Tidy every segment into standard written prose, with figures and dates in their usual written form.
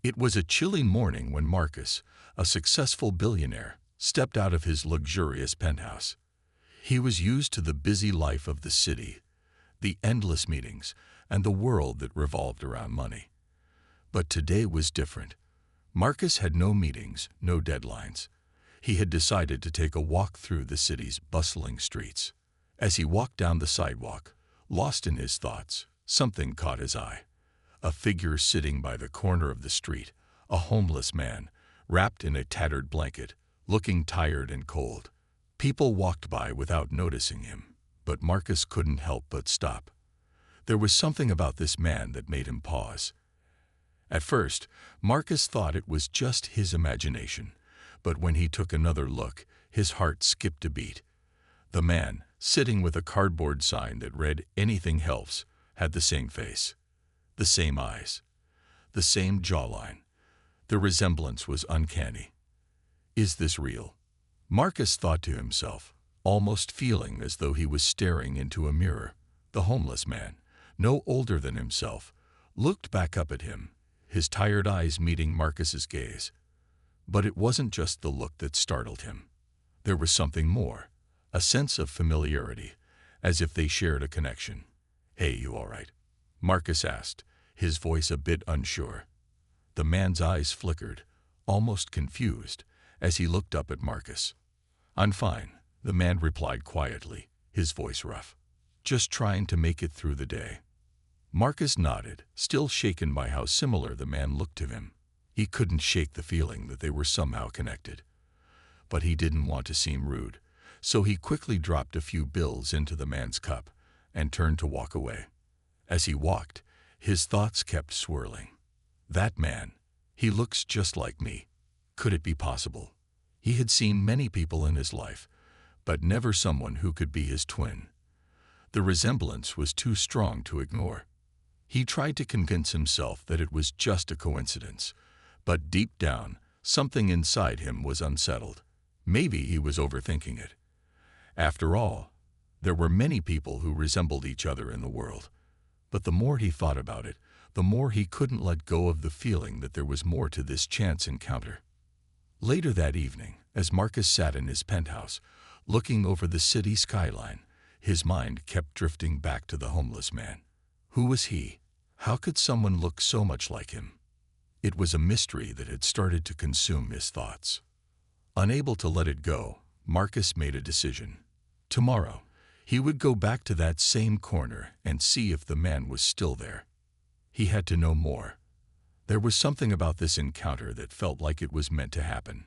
It was a chilly morning when Marcus, a successful billionaire, stepped out of his luxurious penthouse. He was used to the busy life of the city, the endless meetings, and the world that revolved around money. But today was different. Marcus had no meetings, no deadlines. He had decided to take a walk through the city's bustling streets. As he walked down the sidewalk, lost in his thoughts, something caught his eye. A figure sitting by the corner of the street, a homeless man, wrapped in a tattered blanket, looking tired and cold. People walked by without noticing him, but Marcus couldn't help but stop. There was something about this man that made him pause. At first, Marcus thought it was just his imagination, but when he took another look, his heart skipped a beat. The man, sitting with a cardboard sign that read "Anything Helps," had the same face, the same eyes, the same jawline. The resemblance was uncanny. Is this real? Marcus thought to himself, almost feeling as though he was staring into a mirror. The homeless man, no older than himself, looked back up at him, his tired eyes meeting Marcus's gaze. But it wasn't just the look that startled him. There was something more, a sense of familiarity, as if they shared a connection. "Hey, you all right?" Marcus asked, his voice a bit unsure. The man's eyes flickered, almost confused, as he looked up at Marcus. "I'm fine," the man replied quietly, his voice rough. "Just trying to make it through the day." Marcus nodded, still shaken by how similar the man looked to him. He couldn't shake the feeling that they were somehow connected. But he didn't want to seem rude, so he quickly dropped a few bills into the man's cup and turned to walk away. As he walked, his thoughts kept swirling. That man, he looks just like me. Could it be possible? He had seen many people in his life, but never someone who could be his twin. The resemblance was too strong to ignore. He tried to convince himself that it was just a coincidence, but deep down, something inside him was unsettled. Maybe he was overthinking it. After all, there were many people who resembled each other in the world. But the more he thought about it, the more he couldn't let go of the feeling that there was more to this chance encounter. Later that evening, as Marcus sat in his penthouse, looking over the city skyline, his mind kept drifting back to the homeless man. Who was he? How could someone look so much like him? It was a mystery that had started to consume his thoughts. Unable to let it go, Marcus made a decision. Tomorrow, he would go back to that same corner and see if the man was still there. He had to know more. There was something about this encounter that felt like it was meant to happen.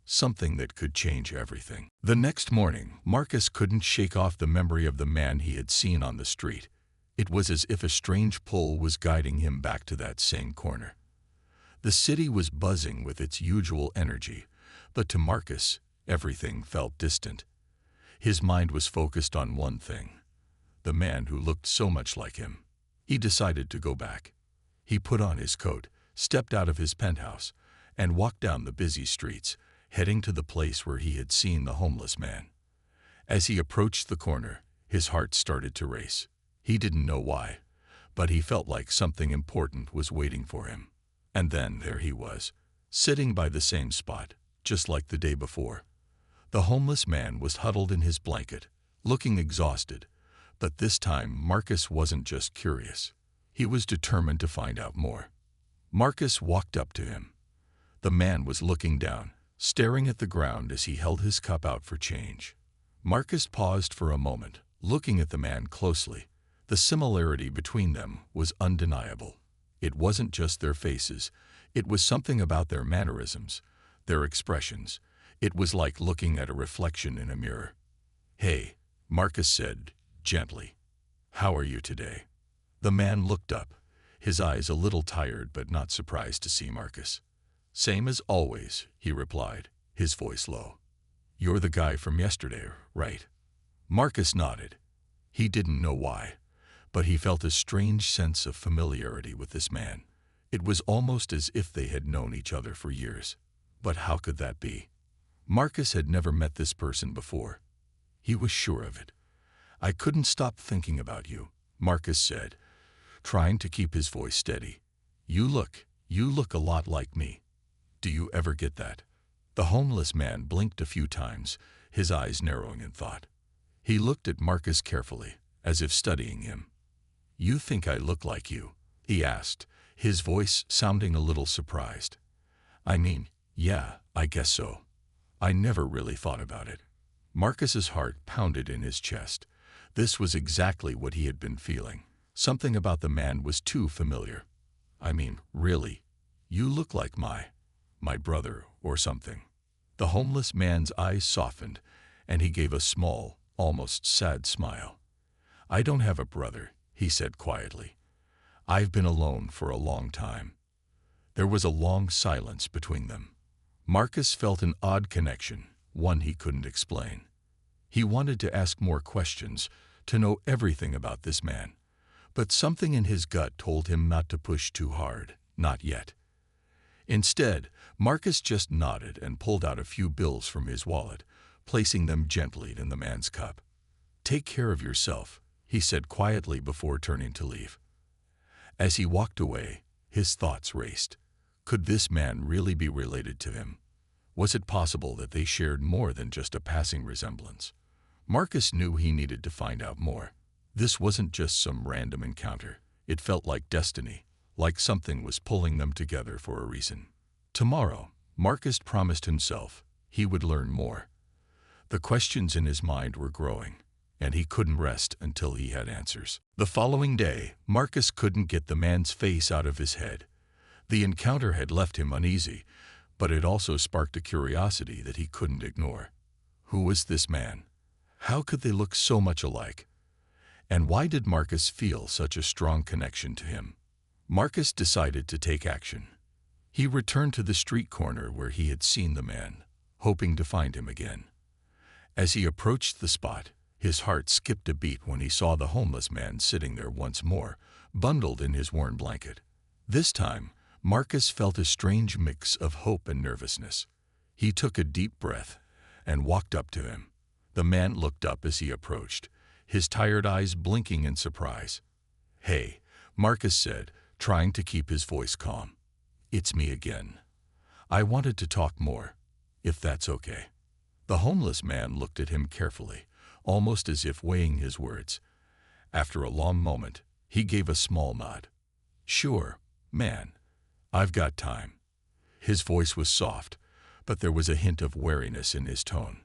Something that could change everything. The next morning, Marcus couldn't shake off the memory of the man he had seen on the street. It was as if a strange pull was guiding him back to that same corner. The city was buzzing with its usual energy, but to Marcus, everything felt distant. His mind was focused on one thing, the man who looked so much like him. He decided to go back. He put on his coat, stepped out of his penthouse, and walked down the busy streets, heading to the place where he had seen the homeless man. As he approached the corner, his heart started to race. He didn't know why, but he felt like something important was waiting for him. And then there he was, sitting by the same spot, just like the day before. The homeless man was huddled in his blanket, looking exhausted, but this time Marcus wasn't just curious. He was determined to find out more. Marcus walked up to him. The man was looking down, staring at the ground as he held his cup out for change. Marcus paused for a moment, looking at the man closely. The similarity between them was undeniable. It wasn't just their faces, it was something about their mannerisms, their expressions. It was like looking at a reflection in a mirror. "Hey," Marcus said, gently. "How are you today?" The man looked up, his eyes a little tired but not surprised to see Marcus. "Same as always," he replied, his voice low. "You're the guy from yesterday, right?" Marcus nodded. He didn't know why, but he felt a strange sense of familiarity with this man. It was almost as if they had known each other for years. But how could that be? Marcus had never met this person before. He was sure of it. "I couldn't stop thinking about you," Marcus said, trying to keep his voice steady. "You look "You look a lot like me. Do you ever get that?" The homeless man blinked a few times, his eyes narrowing in thought. He looked at Marcus carefully, as if studying him. "You think I look like you?" he asked, his voice sounding a little surprised. "I mean, yeah, I guess so. I never really thought about it." Marcus's heart pounded in his chest. This was exactly what he had been feeling. Something about the man was too familiar. "I mean, really, you look like my brother or something." The homeless man's eyes softened, and he gave a small, almost sad smile. "I don't have a brother," he said quietly. "I've been alone for a long time." There was a long silence between them. Marcus felt an odd connection, one he couldn't explain. He wanted to ask more questions, to know everything about this man, but something in his gut told him not to push too hard, not yet. Instead, Marcus just nodded and pulled out a few bills from his wallet, placing them gently in the man's cup. "Take care of yourself," he said quietly before turning to leave. As he walked away, his thoughts raced. Could this man really be related to him? Was it possible that they shared more than just a passing resemblance? Marcus knew he needed to find out more. This wasn't just some random encounter. It felt like destiny, like something was pulling them together for a reason. Tomorrow, Marcus promised himself, he would learn more. The questions in his mind were growing, and he couldn't rest until he had answers. The following day, Marcus couldn't get the man's face out of his head. The encounter had left him uneasy, but it also sparked a curiosity that he couldn't ignore. Who was this man? How could they look so much alike? And why did Marcus feel such a strong connection to him? Marcus decided to take action. He returned to the street corner where he had seen the man, hoping to find him again. As he approached the spot, his heart skipped a beat when he saw the homeless man sitting there once more, bundled in his worn blanket. This time, Marcus felt a strange mix of hope and nervousness. He took a deep breath and walked up to him. The man looked up as he approached, his tired eyes blinking in surprise. "Hey," Marcus said, trying to keep his voice calm. "It's me again. I wanted to talk more, if that's okay." The homeless man looked at him carefully, almost as if weighing his words. After a long moment, he gave a small nod. "Sure, man. I've got time." His voice was soft, but there was a hint of wariness in his tone.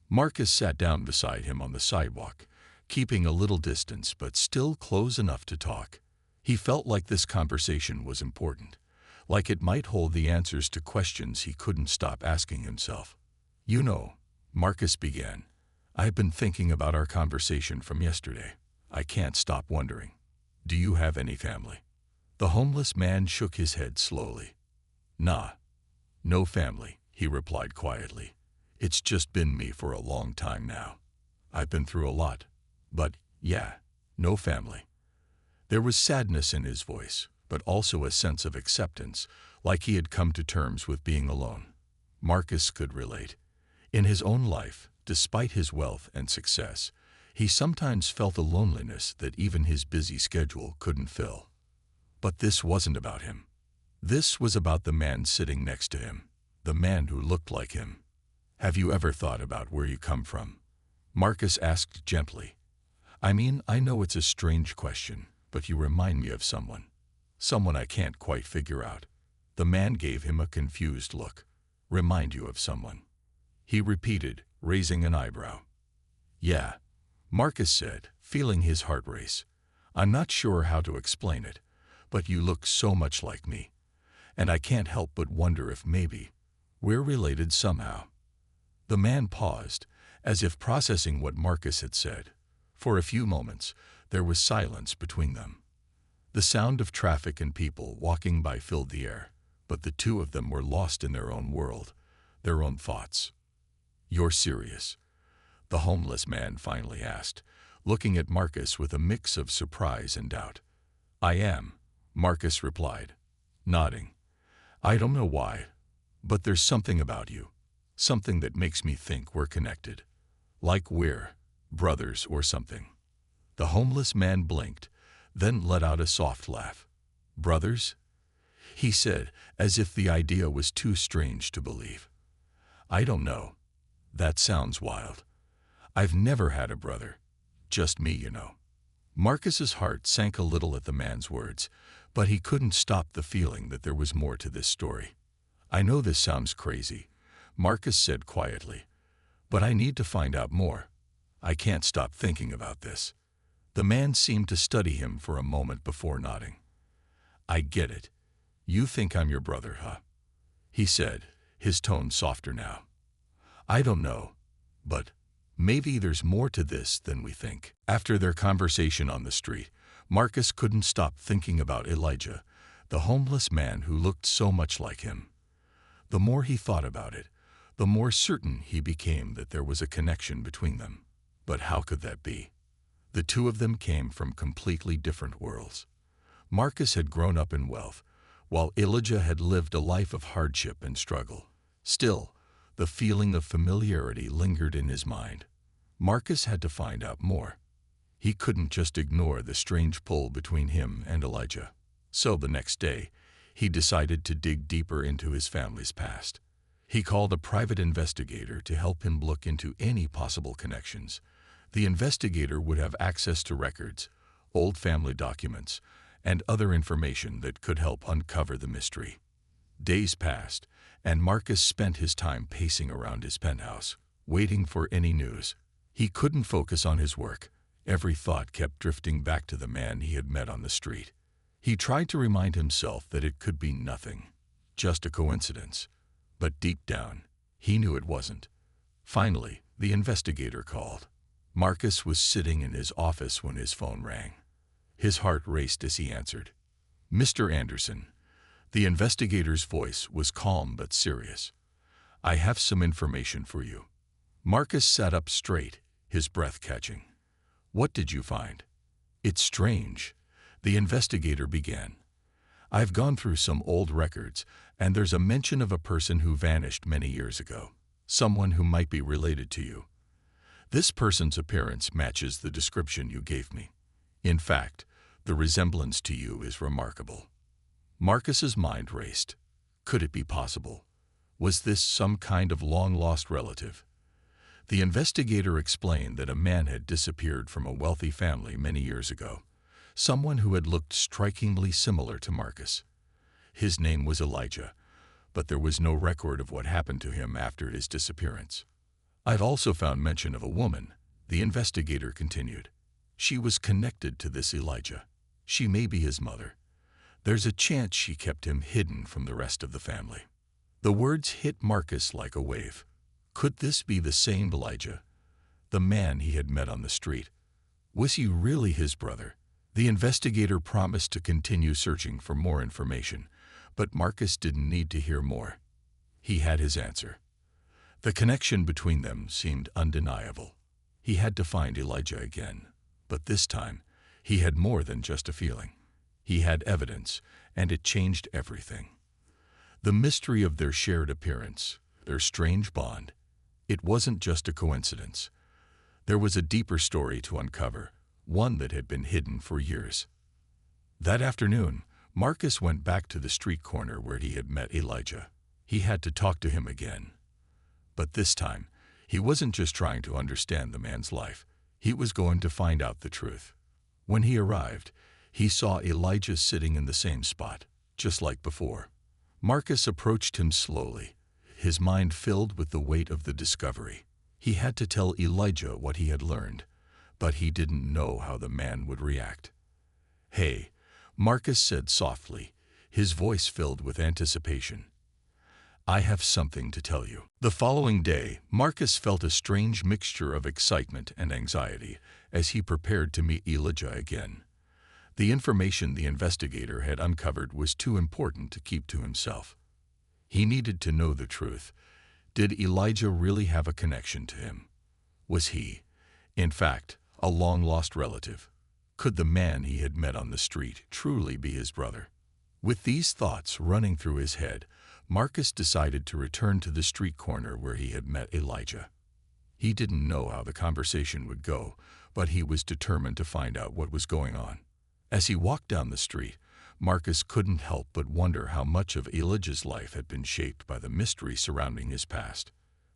Marcus sat down beside him on the sidewalk, keeping a little distance but still close enough to talk. He felt like this conversation was important, like it might hold the answers to questions he couldn't stop asking himself. "You know," Marcus began, "I've been thinking about our conversation from yesterday. I can't stop wondering. Do you have any family?" The homeless man shook his head slowly. "Nah, no family," he replied quietly. "It's just been me for a long time now. I've been through a lot, but yeah, no family." There was sadness in his voice, but also a sense of acceptance, like he had come to terms with being alone. Marcus could relate. In his own life, despite his wealth and success, he sometimes felt a loneliness that even his busy schedule couldn't fill. But this wasn't about him. This was about the man sitting next to him, the man who looked like him. "Have you ever thought about where you come from?" Marcus asked gently. "I mean, I know it's a strange question, but you remind me of someone I can't quite figure out." The man gave him a confused look. "Remind you of someone?" He repeated, raising an eyebrow. "Yeah," Marcus said, feeling his heart race. "I'm not sure how to explain it, but you look so much like me, and I can't help but wonder if maybe we're related somehow." The man paused, as if processing what Marcus had said. For a few moments, there was silence between them. The sound of traffic and people walking by filled the air, but the two of them were lost in their own world, their own thoughts. "You're serious?" the homeless man finally asked, looking at Marcus with a mix of surprise and doubt. "I am," Marcus replied, nodding. "I don't know why, but there's something about you, something that makes me think we're connected. Like we're brothers or something." The homeless man blinked, then let out a soft laugh. "Brothers?" he said, as if the idea was too strange to believe. "I don't know. That sounds wild. I've never had a brother. Just me, you know." Marcus's heart sank a little at the man's words, but he couldn't stop the feeling that there was more to this story. "I know this sounds crazy," Marcus said quietly, "but I need to find out more. I can't stop thinking about this." The man seemed to study him for a moment before nodding. "I get it. You think I'm your brother, huh?" he said, his tone softer now. "I don't know, but maybe there's more to this than we think." After their conversation on the street, Marcus couldn't stop thinking about Elijah, the homeless man who looked so much like him. The more he thought about it, the more certain he became that there was a connection between them. But how could that be? The two of them came from completely different worlds. Marcus had grown up in wealth, while Elijah had lived a life of hardship and struggle. Still, the feeling of familiarity lingered in his mind. Marcus had to find out more. He couldn't just ignore the strange pull between him and Elijah. So the next day, he decided to dig deeper into his family's past. He called a private investigator to help him look into any possible connections. The investigator would have access to records, old family documents, and other information that could help uncover the mystery. Days passed, and Marcus spent his time pacing around his penthouse, waiting for any news. He couldn't focus on his work. Every thought kept drifting back to the man he had met on the street. He tried to remind himself that it could be nothing, just a coincidence. But deep down, he knew it wasn't. Finally, the investigator called. Marcus was sitting in his office when his phone rang. His heart raced as he answered. "Mr. Anderson." The investigator's voice was calm but serious. "I have some information for you." Marcus sat up straight, his breath catching. "What did you find?" "It's strange," the investigator began. "I've gone through some old records, and there's a mention of a person who vanished many years ago, someone who might be related to you. This person's appearance matches the description you gave me. In fact, the resemblance to you is remarkable." Marcus's mind raced. Could it be possible? Was this some kind of long-lost relative? The investigator explained that a man had disappeared from a wealthy family many years ago, someone who had looked strikingly similar to Marcus. His name was Elijah, but there was no record of what happened to him after his disappearance. "I've also found mention of a woman," the investigator continued. "She was connected to this Elijah. She may be his mother. There's a chance she kept him hidden from the rest of the family." The words hit Marcus like a wave. Could this be the same Elijah, the man he had met on the street? Was he really his brother? The investigator promised to continue searching for more information, but Marcus didn't need to hear more. He had his answer. The connection between them seemed undeniable. He had to find Elijah again, but this time, he had more than just a feeling. He had evidence, and it changed everything. The mystery of their shared appearance, their strange bond, it wasn't just a coincidence. There was a deeper story to uncover, one that had been hidden for years. That afternoon, Marcus went back to the street corner where he had met Elijah. He had to talk to him again. But this time, he wasn't just trying to understand the man's life. He was going to find out the truth. When he arrived, he saw Elijah sitting in the same spot, just like before. Marcus approached him slowly, his mind filled with the weight of the discovery. He had to tell Elijah what he had learned, but he didn't know how the man would react. "Hey," Marcus said softly, his voice filled with anticipation. "I have something to tell you." The following day, Marcus felt a strange mixture of excitement and anxiety as he prepared to meet Elijah again. The information the investigator had uncovered was too important to keep to himself. He needed to know the truth. Did Elijah really have a connection to him? Was he, in fact, a long-lost relative? Could the man he had met on the street truly be his brother? With these thoughts running through his head, Marcus decided to return to the street corner where he had met Elijah. He didn't know how the conversation would go, but he was determined to find out what was going on. As he walked down the street, Marcus couldn't help but wonder how much of Elijah's life had been shaped by the mystery surrounding his past.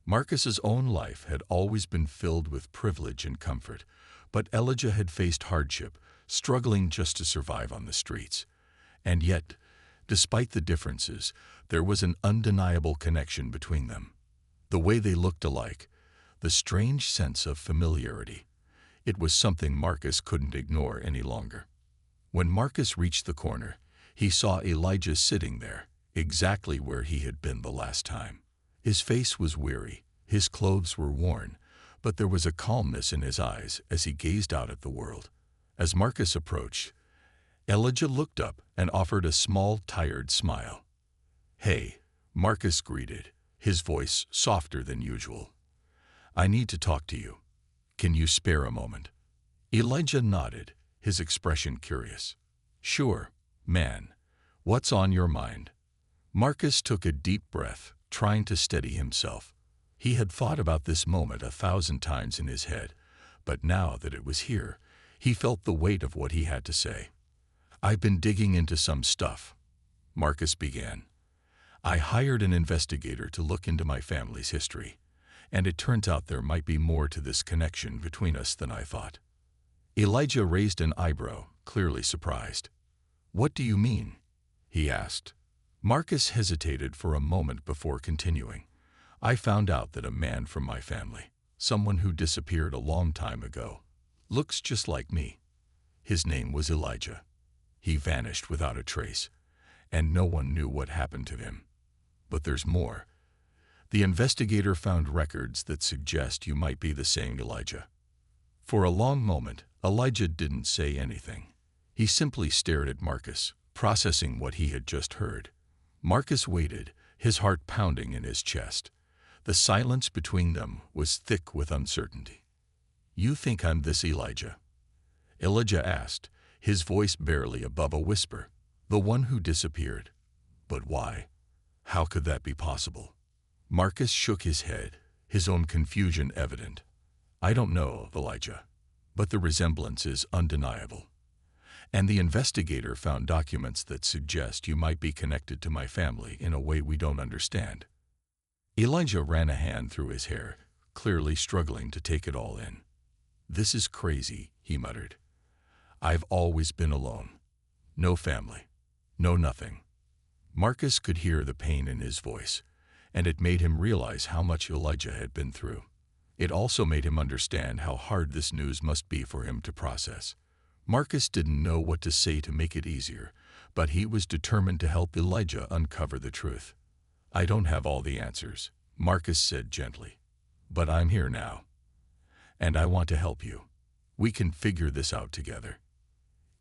Marcus's own life had always been filled with privilege and comfort, but Elijah had faced hardship, struggling just to survive on the streets. And yet, despite the differences, there was an undeniable connection between them. The way they looked alike, the strange sense of familiarity. It was something Marcus couldn't ignore any longer. When Marcus reached the corner, he saw Elijah sitting there, exactly where he had been the last time. His face was weary, his clothes were worn, but there was a calmness in his eyes as he gazed out at the world. As Marcus approached, Elijah looked up and offered a small, tired smile. "Hey," Marcus greeted, his voice softer than usual. "I need to talk to you. Can you spare a moment?" Elijah nodded, his expression curious. "Sure, man. What's on your mind?" Marcus took a deep breath, trying to steady himself. He had thought about this moment 1,000 times in his head, but now that it was here, he felt the weight of what he had to say. "I've been digging into some stuff," Marcus began. "I hired an investigator to look into my family's history, and it turns out there might be more to this connection between us than I thought." Elijah raised an eyebrow, clearly surprised. "What do you mean?" he asked. Marcus hesitated for a moment before continuing. "I found out that a man from my family, someone who disappeared a long time ago, looks just like me. His name was Elijah. He vanished without a trace, and no one knew what happened to him. But there's more. The investigator found records that suggest you might be the same Elijah." For a long moment, Elijah didn't say anything. He simply stared at Marcus, processing what he had just heard. Marcus waited, his heart pounding in his chest. The silence between them was thick with uncertainty. "You think I'm this Elijah?" Elijah asked, his voice barely above a whisper. "The one who disappeared. But why? How could that be possible?" Marcus shook his head, his own confusion evident. "I don't know, Elijah, but the resemblance is undeniable. And the investigator found documents that suggest you might be connected to my family in a way we don't understand." Elijah ran a hand through his hair, clearly struggling to take it all in. "This is crazy," he muttered. "I've always been alone. No family. No nothing." Marcus could hear the pain in his voice, and it made him realize how much Elijah had been through. It also made him understand how hard this news must be for him to process. Marcus didn't know what to say to make it easier, but he was determined to help Elijah uncover the truth. "I don't have all the answers," Marcus said gently, "but I'm here now. And I want to help you. We can figure this out together."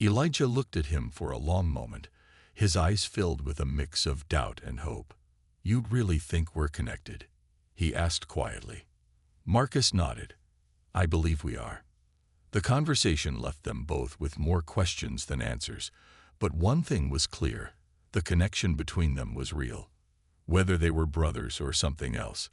Elijah looked at him for a long moment, his eyes filled with a mix of doubt and hope. "You really think we're connected?" he asked quietly. Marcus nodded. "I believe we are." The conversation left them both with more questions than answers, but one thing was clear: the connection between them was real. Whether they were brothers or something else,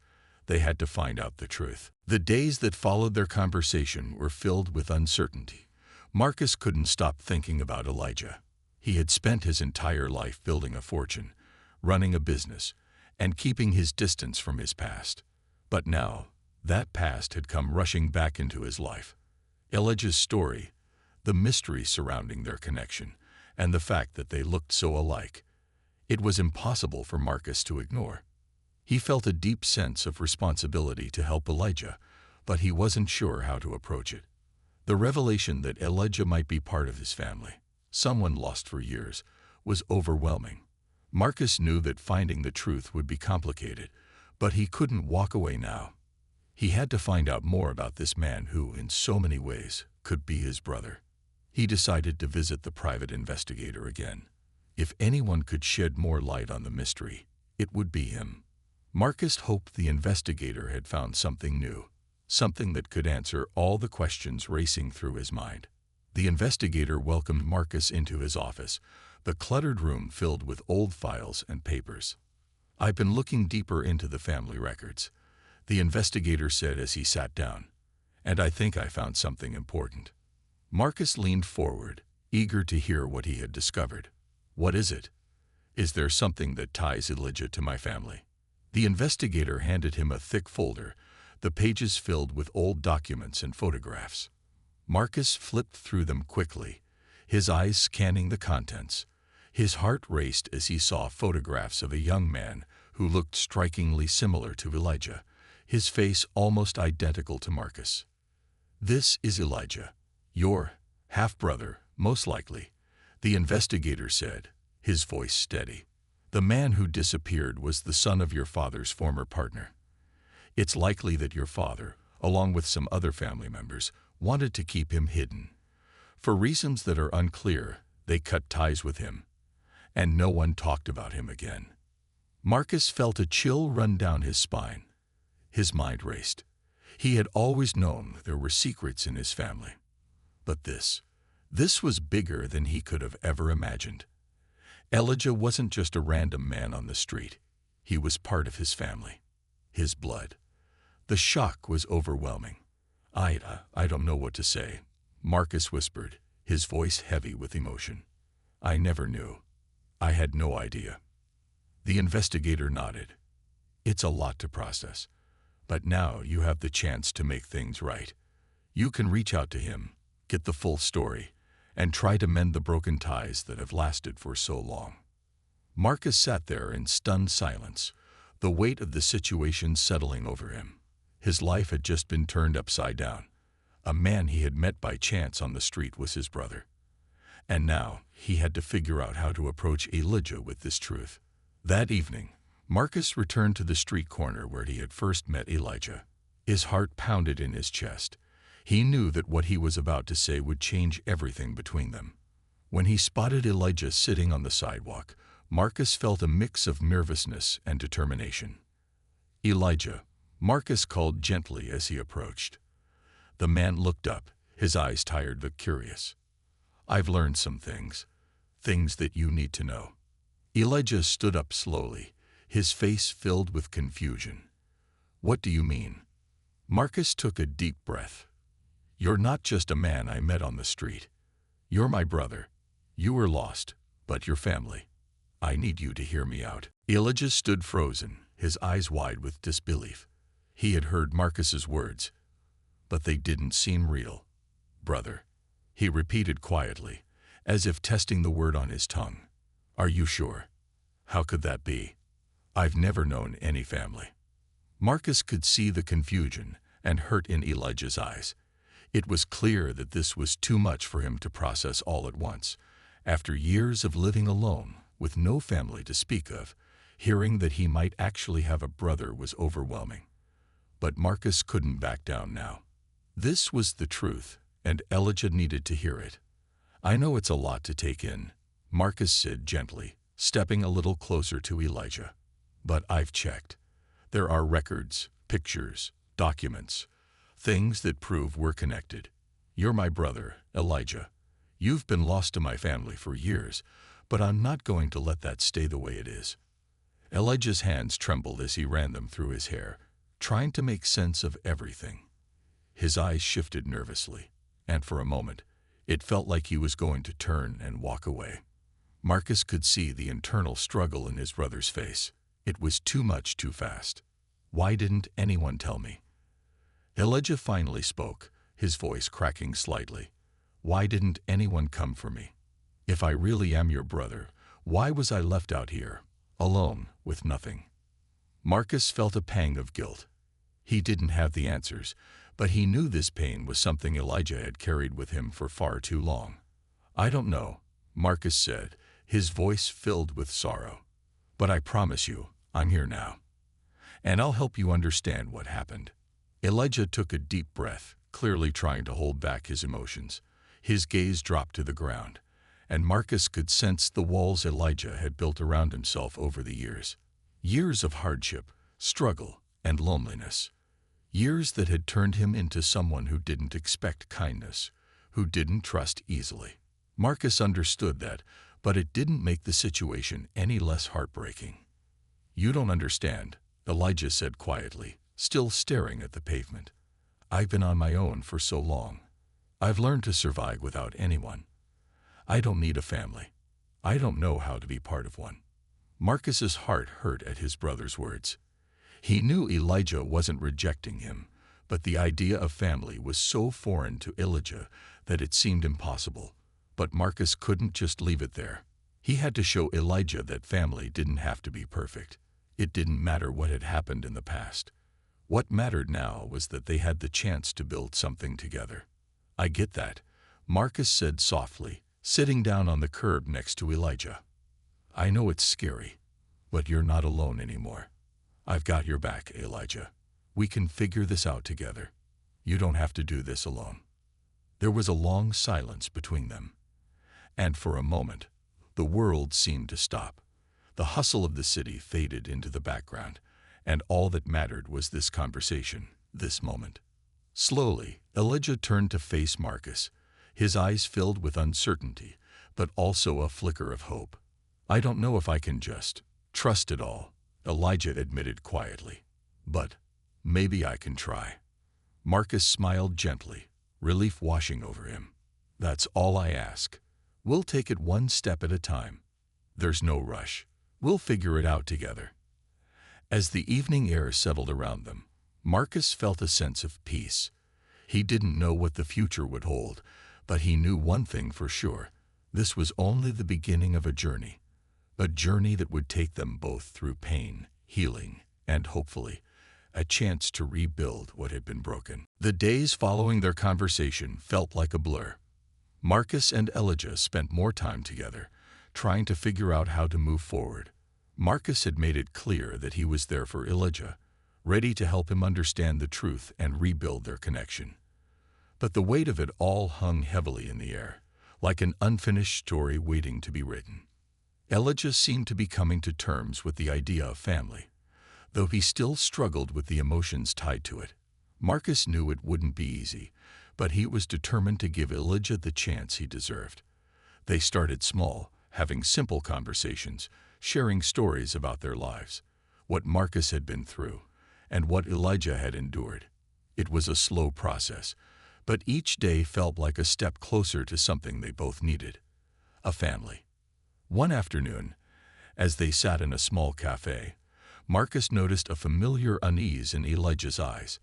they had to find out the truth. The days that followed their conversation were filled with uncertainty. Marcus couldn't stop thinking about Elijah. He had spent his entire life building a fortune, running a business, and keeping his distance from his past. But now, that past had come rushing back into his life. Elijah's story, the mystery surrounding their connection, and the fact that they looked so alike. It was impossible for Marcus to ignore. He felt a deep sense of responsibility to help Elijah, but he wasn't sure how to approach it. The revelation that Elijah might be part of his family, someone lost for years, was overwhelming. Marcus knew that finding the truth would be complicated, but he couldn't walk away now. He had to find out more about this man who, in so many ways, could be his brother. He decided to visit the private investigator again. If anyone could shed more light on the mystery, it would be him. Marcus hoped the investigator had found something new, something that could answer all the questions racing through his mind. The investigator welcomed Marcus into his office, the cluttered room filled with old files and papers. "I've been looking deeper into the family records," the investigator said as he sat down, "and I think I found something important." Marcus leaned forward, eager to hear what he had discovered. What is it? Is there something that ties Elijah to my family? The investigator handed him a thick folder, the pages filled with old documents and photographs. Marcus flipped through them quickly, his eyes scanning the contents. His heart raced as he saw photographs of a young man who looked strikingly similar to Elijah, his face almost identical to Marcus. This is Elijah, your half-brother, most likely, the investigator said, his voice steady. The man who disappeared was the son of your father's former partner. It's likely that your father, along with some other family members, wanted to keep him hidden. For reasons that are unclear, they cut ties with him, and no one talked about him again. Marcus felt a chill run down his spine. His mind raced. He had always known there were secrets in his family. But this was bigger than he could have ever imagined. Elijah wasn't just a random man on the street. He was part of his family, his blood. The shock was overwhelming. I don't know what to say, Marcus whispered, his voice heavy with emotion. I never knew. I had no idea. The investigator nodded. It's a lot to process, but now you have the chance to make things right. You can reach out to him, get the full story, and try to mend the broken ties that have lasted for so long. Marcus sat there in stunned silence, the weight of the situation settling over him. His life had just been turned upside down. A man he had met by chance on the street was his brother. And now he had to figure out how to approach Elijah with this truth. That evening, Marcus returned to the street corner where he had first met Elijah. His heart pounded in his chest. He knew that what he was about to say would change everything between them. When he spotted Elijah sitting on the sidewalk, Marcus felt a mix of nervousness and determination. Elijah, Marcus called gently as he approached. The man looked up, his eyes tired but curious. I've learned some things that you need to know. Elijah stood up slowly, his face filled with confusion. What do you mean? Marcus took a deep breath. You're not just a man I met on the street. You're my brother. You were lost, but your family. I need you to hear me out. Elijah stood frozen, his eyes wide with disbelief. He had heard Marcus's words, but they didn't seem real. Brother, he repeated quietly, as if testing the word on his tongue. Are you sure? How could that be? I've never known any family. Marcus could see the confusion and hurt in Elijah's eyes. It was clear that this was too much for him to process all at once. After years of living alone, with no family to speak of, hearing that he might actually have a brother was overwhelming. But Marcus couldn't back down now. This was the truth, and Elijah needed to hear it. I know it's a lot to take in, Marcus said gently, stepping a little closer to Elijah. But I've checked. There are records, pictures, documents, things that prove we're connected. You're my brother, Elijah. You've been lost to my family for years, but I'm not going to let that stay the way it is. Elijah's hands trembled as he ran them through his hair, trying to make sense of everything. His eyes shifted nervously, and for a moment, it felt like he was going to turn and walk away. Marcus could see the internal struggle in his brother's face. It was too much too fast. Why didn't anyone tell me? Elijah finally spoke, his voice cracking slightly. Why didn't anyone come for me? If I really am your brother, why was I left out here, alone, with nothing? Marcus felt a pang of guilt. He didn't have the answers, but he knew this pain was something Elijah had carried with him for far too long. I don't know, Marcus said, his voice filled with sorrow. But I promise you, I'm here now. And I'll help you understand what happened. Elijah took a deep breath, clearly trying to hold back his emotions. His gaze dropped to the ground, and Marcus could sense the walls Elijah had built around himself over the years. Years of hardship, struggle, and loneliness. Years that had turned him into someone who didn't expect kindness, who didn't trust easily. Marcus understood that, but it didn't make the situation any less heartbreaking. You don't understand, Elijah said quietly, still staring at the pavement. I've been on my own for so long. I've learned to survive without anyone. I don't need a family. I don't know how to be part of one. Marcus's heart hurt at his brother's words. He knew Elijah wasn't rejecting him, but the idea of family was so foreign to Elijah that it seemed impossible. But Marcus couldn't just leave it there. He had to show Elijah that family didn't have to be perfect. It didn't matter what had happened in the past. What mattered now was that they had the chance to build something together. I get that, Marcus said softly, sitting down on the curb next to Elijah. I know it's scary, but you're not alone anymore. I've got your back, Elijah. We can figure this out together. You don't have to do this alone. There was a long silence between them. And for a moment, the world seemed to stop. The hustle of the city faded into the background, and all that mattered was this conversation, this moment. Slowly, Elijah turned to face Marcus, his eyes filled with uncertainty, but also a flicker of hope. I don't know if I can just trust it all, Elijah admitted quietly. But maybe I can try. Marcus smiled gently, relief washing over him. That's all I ask. We'll take it one step at a time. There's no rush. We'll figure it out together. As the evening air settled around them, Marcus felt a sense of peace. He didn't know what the future would hold, but he knew one thing for sure. This was only the beginning of a journey that would take them both through pain, healing, and hopefully, a chance to rebuild what had been broken. The days following their conversation felt like a blur. Marcus and Elijah spent more time together, trying to figure out how to move forward. Marcus had made it clear that he was there for Elijah, ready to help him understand the truth and rebuild their connection. But the weight of it all hung heavily in the air, like an unfinished story waiting to be written. Elijah seemed to be coming to terms with the idea of family, though he still struggled with the emotions tied to it. Marcus knew it wouldn't be easy, but he was determined to give Elijah the chance he deserved. They started small, having simple conversations, sharing stories about their lives, what Marcus had been through, and what Elijah had endured. It was a slow process, but each day felt like a step closer to something they both needed: a family. One afternoon, as they sat in a small cafe, Marcus noticed a familiar unease in Elijah's eyes.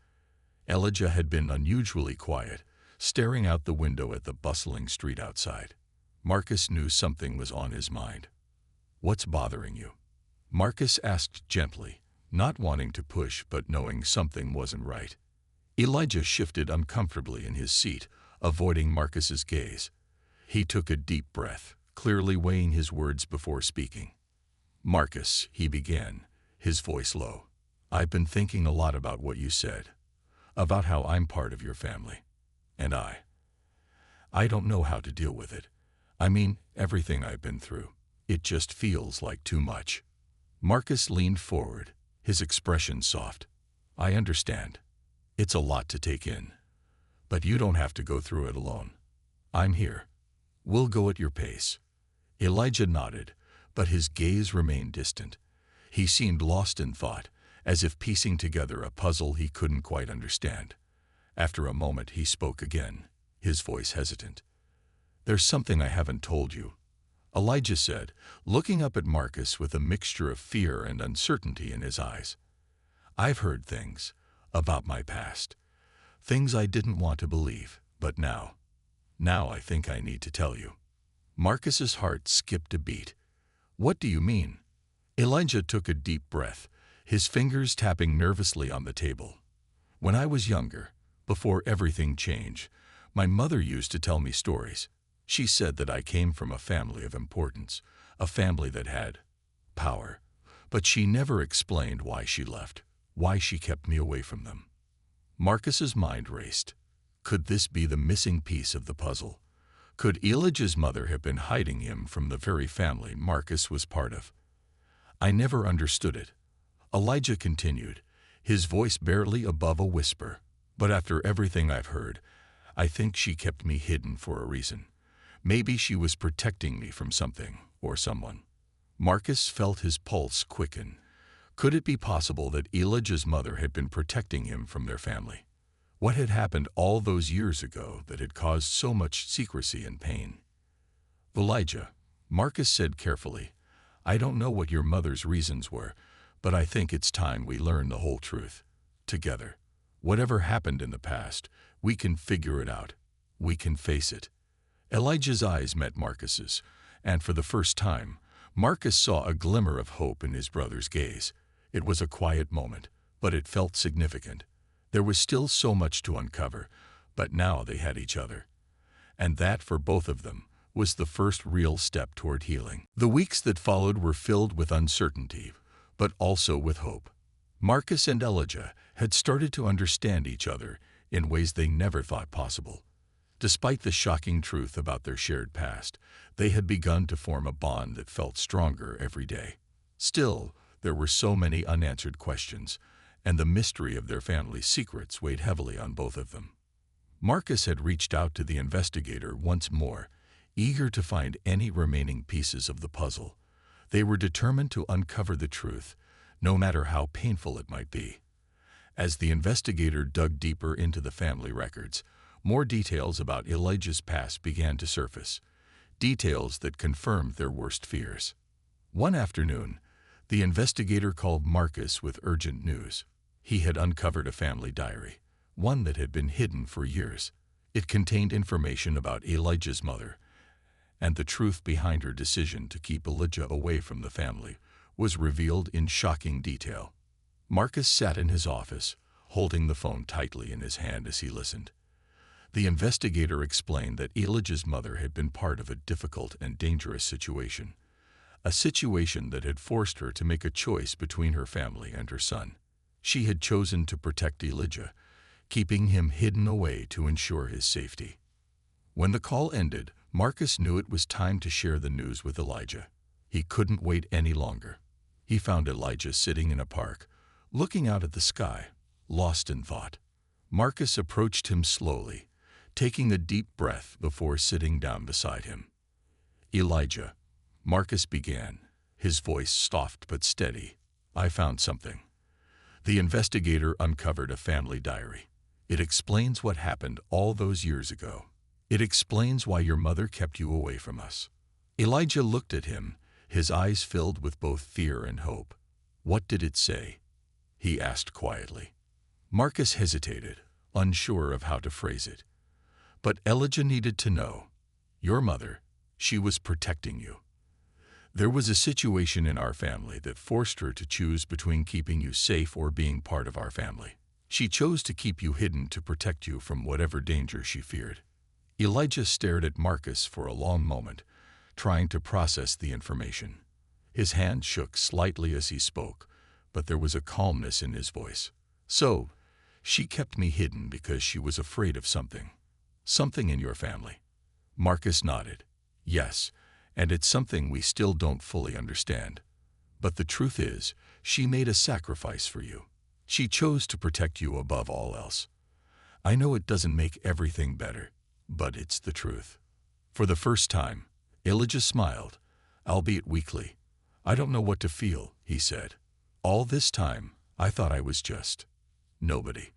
Elijah had been unusually quiet, staring out the window at the bustling street outside. Marcus knew something was on his mind. What's bothering you? Marcus asked gently, not wanting to push but knowing something wasn't right. Elijah shifted uncomfortably in his seat, avoiding Marcus's gaze. He took a deep breath, clearly weighing his words before speaking. Marcus, he began, his voice low. I've been thinking a lot about what you said, about how I'm part of your family. And I don't know how to deal with it. I mean, everything I've been through. It just feels like too much. Marcus leaned forward, his expression soft. I understand. It's a lot to take in. But you don't have to go through it alone. I'm here. We'll go at your pace. Elijah nodded, but his gaze remained distant. He seemed lost in thought, as if piecing together a puzzle he couldn't quite understand. After a moment, he spoke again, his voice hesitant. There's something I haven't told you, Elijah said, looking up at Marcus with a mixture of fear and uncertainty in his eyes. I've heard things about my past, things I didn't want to believe, but now I think I need to tell you. Marcus's heart skipped a beat. What do you mean? Elijah took a deep breath, his fingers tapping nervously on the table. When I was younger, before everything changed, my mother used to tell me stories. She said that I came from a family of importance, a family that had power, but she never explained why she left, why she kept me away from them. Marcus's mind raced. Could this be the missing piece of the puzzle? Could Elijah's mother have been hiding him from the very family Marcus was part of? I never understood it. Elijah continued, his voice barely above a whisper. But after everything I've heard, I think she kept me hidden for a reason. Maybe she was protecting me from something or someone. Marcus felt his pulse quicken. Could it be possible that Elijah's mother had been protecting him from their family? What had happened all those years ago that had caused so much secrecy and pain? Elijah, Marcus said carefully, "I don't know what your mother's reasons were, but I think it's time we learn the whole truth. Together. Whatever happened in the past, we can figure it out. We can face it." Elijah's eyes met Marcus's, and for the first time, Marcus saw a glimmer of hope in his brother's gaze. It was a quiet moment, but it felt significant. There was still so much to uncover, but now they had each other. And that, for both of them, was the first real step toward healing. The weeks that followed were filled with uncertainty, but also with hope. Marcus and Elijah had started to understand each other in ways they never thought possible. Despite the shocking truth about their shared past, they had begun to form a bond that felt stronger every day. Still, there were so many unanswered questions, and the mystery of their family's secrets weighed heavily on both of them. Marcus had reached out to the investigator once more, eager to find any remaining pieces of the puzzle. They were determined to uncover the truth, no matter how painful it might be. As the investigator dug deeper into the family records, more details about Elijah's past began to surface, details that confirmed their worst fears. One afternoon, the investigator called Marcus with urgent news. He had uncovered a family diary, one that had been hidden for years. It contained information about Elijah's mother, and the truth behind her decision to keep Elijah away from the family was revealed in shocking detail. Marcus sat in his office, holding the phone tightly in his hand as he listened. The investigator explained that Elijah's mother had been part of a difficult and dangerous situation, a situation that had forced her to make a choice between her family and her son. She had chosen to protect Elijah, keeping him hidden away to ensure his safety. When the call ended, Marcus knew it was time to share the news with Elijah. He couldn't wait any longer. He found Elijah sitting in a park, looking out at the sky, lost in thought. Marcus approached him slowly, taking a deep breath before sitting down beside him. "Elijah," Marcus began, his voice soft but steady, "I found something." The investigator uncovered a family diary. "It explains what happened all those years ago. It explains why your mother kept you away from us." Elijah looked at him, his eyes filled with both fear and hope. "What did it say?" he asked quietly. Marcus hesitated, unsure of how to phrase it. But Elijah needed to know. "Your mother, she was protecting you. There was a situation in our family that forced her to choose between keeping you safe or being part of our family. She chose to keep you hidden to protect you from whatever danger she feared." Elijah stared at Marcus for a long moment, trying to process the information. His hand shook slightly as he spoke, but there was a calmness in his voice. "So, she kept me hidden because she was afraid of something. Something in your family." Marcus nodded. "Yes, and it's something we still don't fully understand. But the truth is, she made a sacrifice for you. She chose to protect you above all else. I know it doesn't make everything better, but it's the truth." For the first time, Elijah smiled, albeit weakly. "I don't know what to feel," he said. "All this time, I thought I was just nobody.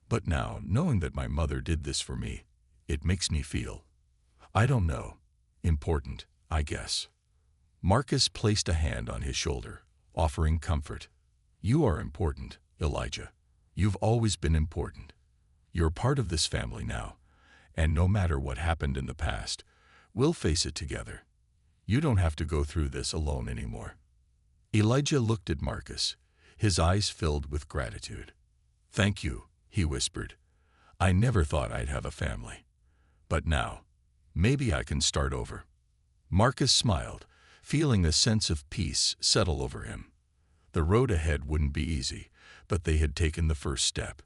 But now, knowing that my mother did this for me, it makes me feel, I don't know, important, I guess." Marcus placed a hand on his shoulder, offering comfort. "You are important, Elijah. You've always been important. You're part of this family now, and no matter what happened in the past, we'll face it together. You don't have to go through this alone anymore." Elijah looked at Marcus, his eyes filled with gratitude. "Thank you," he whispered. "I never thought I'd have a family. But now, maybe I can start over." Marcus smiled, feeling a sense of peace settle over him. The road ahead wouldn't be easy, but they had taken the first step.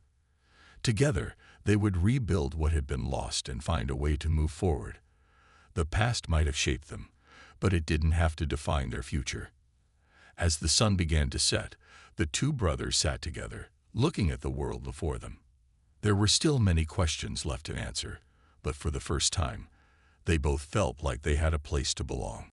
Together, they would rebuild what had been lost and find a way to move forward. The past might have shaped them, but it didn't have to define their future. As the sun began to set, the two brothers sat together, looking at the world before them. There were still many questions left to answer, but for the first time, they both felt like they had a place to belong.